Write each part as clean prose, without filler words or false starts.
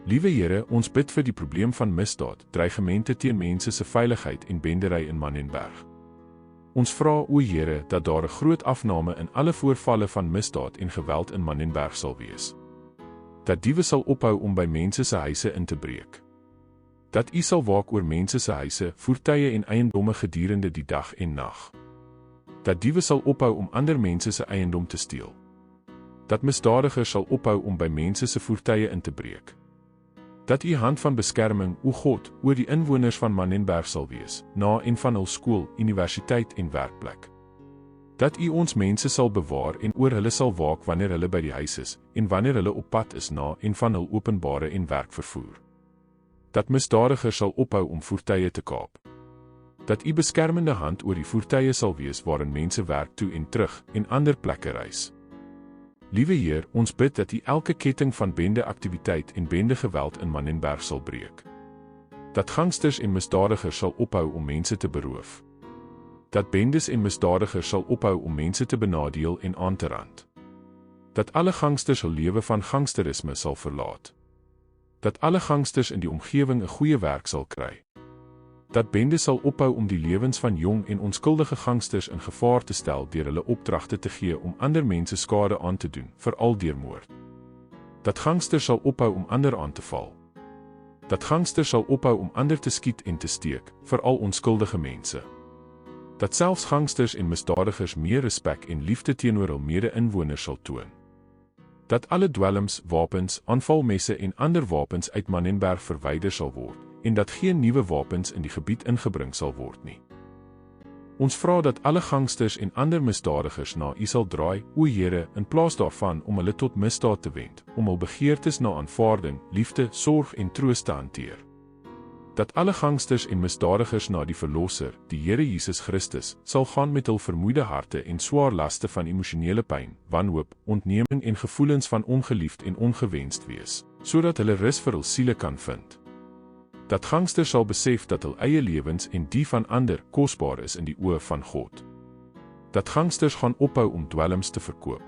Liewe Here, ons bid vir die probleem van misdaad, dreigemente teen mense se veiligheid en bendery in Manenberg. Ons vra, o Here, dat daar 'n groot afname in alle voorvalle van misdaad en geweld in Manenberg sal wees. Dat diewe sal ophou om by mense se huise in te breek. Dat U sal waak oor mense se huise, voertuie en eiendomme gedurende die dag en nag. Dat diewe sal ophou om ander mense se eiendom te steel. Dat misdadigers sal ophou om by mense se voertuie in te breek. Dat U hand van beskerming, o God, oor die inwoners van Manenberg sal wees, na en van hul skool, universiteit en werkplek. Dat U ons mense sal bewaar en oor hulle sal waak wanneer hulle by die huis is, en wanneer hulle op pad is na en van hul openbare en werkvervoer. Dat misdadigers sal ophou om voertuie te kaap. Dat U beskermende hand oor die voertuie sal wees waarin mense werk toe en terug en ander plekke reis. Liewe Heer, ons bid dat U elke ketting van bendeaktiwiteit en bendegeweld in Manenberg sal breek. Dat gangsters en misdadigers sal ophou om mense te beroof. Dat bendes en misdadigers sal ophou om mense te benadeel en aan te rand. Dat alle gangsters hul lewe van gangsterisme sal verlaat. Dat alle gangsters in die omgewing 'n goeie werk sal kry. Dat bendes sal ophou om die lewens van jong en onskuldige gangsters in gevaar te stel deur hulle opdragte te gee om ander mense skade aan te doen, veral deur moord. Dat gangsters sal ophou om ander aan te val. Dat gangsters sal ophou om ander te skiet en te steek, veral onskuldige mense. Dat selfs gangsters en misdadigers meer respek en liefde teenoor hul mede-inwoners sal toon. Dat alle dwelms, wapens, aanvalmesse en ander wapens uit Manenberg verwyder sal word, en dat geen nuwe wapens in die gebied ingebring sal word nie. Ons vra dat alle gangsters en ander misdadigers na U sal draai, o Here, in plaas daarvan om hulle tot misdaad te wend, om hul begeertes na aanvaarding, liefde, sorg en troos te hanteer. Dat alle gangsters en misdadigers na die Verlosser, die Here Jesus Christus, sal gaan met hul vermoeide harte en swaar laste van emosionele pyn, wanhoop, ontneming en gevoelens van ongeliefd en ongewenst wees, sodat hulle rus vir hul siele kan vind. Dat gangsters sal besef dat hul eie lewens en die van ander kosbaar is in die oë van God. Dat gangsters gaan ophou om dwelms te verkoop.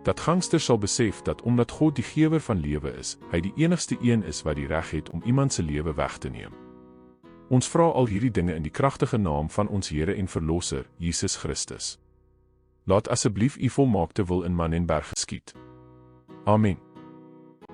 Dat gangsters sal besef dat omdat God die gewer van lewe is, hy die enigste een is wat die reg het om iemand se lewe weg te neem. Ons vra al hierdie dinge in die kragtige naam van ons Here en Verlosser, Jesus Christus. Laat asseblief U volmaakte wil in Manenberg geskied. Amen.